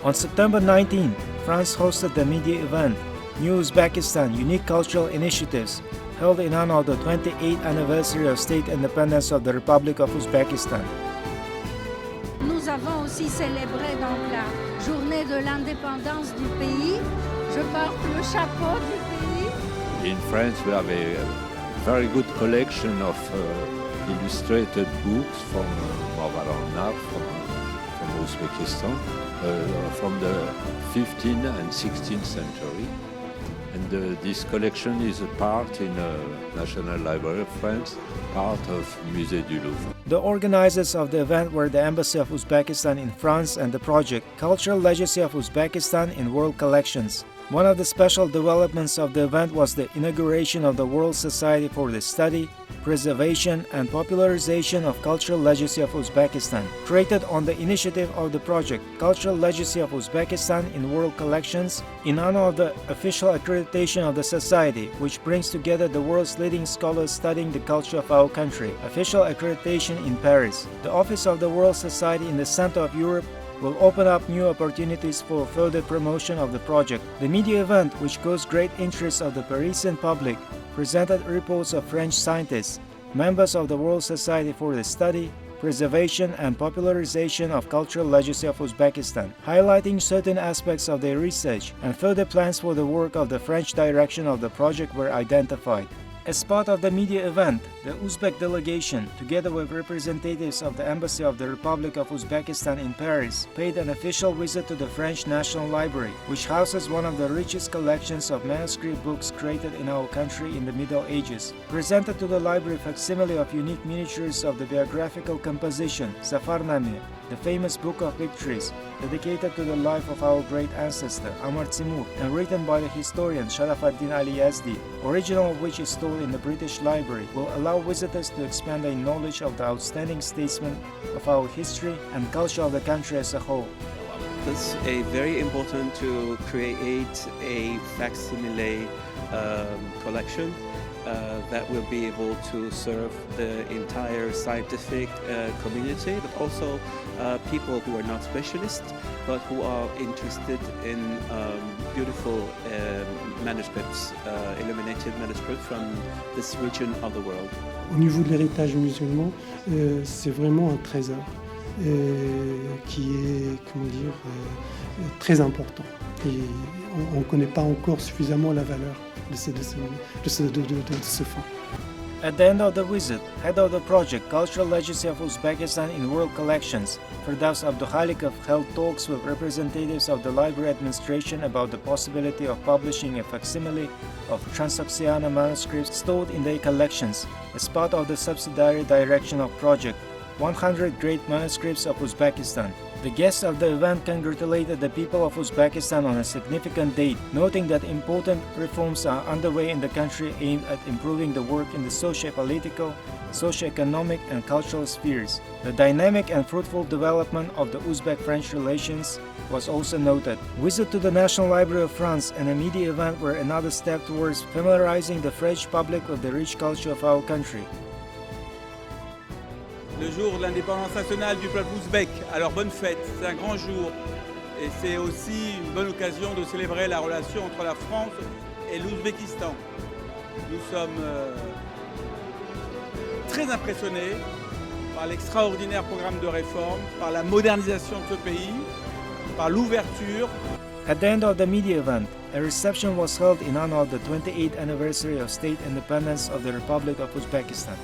On September 19, France hosted the media event, New Uzbekistan Unique Cultural Initiatives, held in honor of the 28th anniversary of state independence of the Republic of Uzbekistan. Nous avons aussi célébré donc la journée de l'indépendance du pays. Je porte le chapeau du pays. In France, we have a very good collection of illustrated books from Uzbekistan, from the 15th and 16th century. And this collection is a part in the National Library of France, part of Musée du Louvre. The organizers of the event were the Embassy of Uzbekistan in France and the project Cultural Legacy of Uzbekistan in World Collections. One of the special developments of the event was the inauguration of the World Society for the Study, Preservation and Popularization of Cultural Legacy of Uzbekistan, created on the initiative of the project Cultural Legacy of Uzbekistan in World Collections in honor of the official accreditation of the society, which brings together the world's leading scholars studying the culture of our country. Official accreditation in Paris. The Office of the World Society in the center of Europe will open up new opportunities for further promotion of the project. The media event, which caused great interest of the Parisian public, presented reports of French scientists, members of the World Society for the Study, Preservation and Popularization of Cultural Legacy of Uzbekistan, highlighting certain aspects of their research, and further plans for the work of the French direction of the project were identified. As part of the media event, the Uzbek delegation, together with representatives of the Embassy of the Republic of Uzbekistan in Paris, paid an official visit to the French National Library, which houses one of the richest collections of manuscript books created in our country in the Middle Ages. Presented to the library facsimile of unique miniatures of the biographical composition, Zafarname, the famous Book of Victories, dedicated to the life of our great ancestor, Amar Timur, and written by the historian Sharafaddin Ali Yazdi, original of which is stored in the British Library, will allow visitors to expand their knowledge of the outstanding statesmen of our history and culture of the country as a whole. It's very important to create a facsimile collection that will be able to serve the entire scientific community, but also people who are not specialists, but who are interested in beautiful manuscripts, illuminated manuscripts from this region of the world. Au niveau de l'héritage musulman, c'est vraiment un trésor qui est, très important. Et on ne connaît pas encore suffisamment la valeur de ce fonds. At the end of the visit, head of the project Cultural Legacy of Uzbekistan in World Collections, Firdaus Abdukhalikov held talks with representatives of the library administration about the possibility of publishing a facsimile of Transoxiana manuscripts stored in their collections as part of the subsidiary direction of project 100 Great Manuscripts of Uzbekistan. The guests of the event congratulated the people of Uzbekistan on a significant date, noting that important reforms are underway in the country aimed at improving the work in the socio-political, socio-economic and cultural spheres. The dynamic and fruitful development of the Uzbek-French relations was also noted. Visit to the National Library of France and a media event were another step towards familiarizing the French public with the rich culture of our country. Le jour de l'indépendance nationale du peuple ouzbek. Alors bonne fête, c'est un grand jour et c'est aussi une bonne occasion de célébrer la relation entre la France et l'Ouzbékistan. Nous sommes très impressionnés par l'extraordinaire programme de réforme, par la modernisation de ce pays, par l'ouverture. At the end of the media event, a reception was held in honor of the 28th anniversary of state independence of the Republic of Uzbekistan.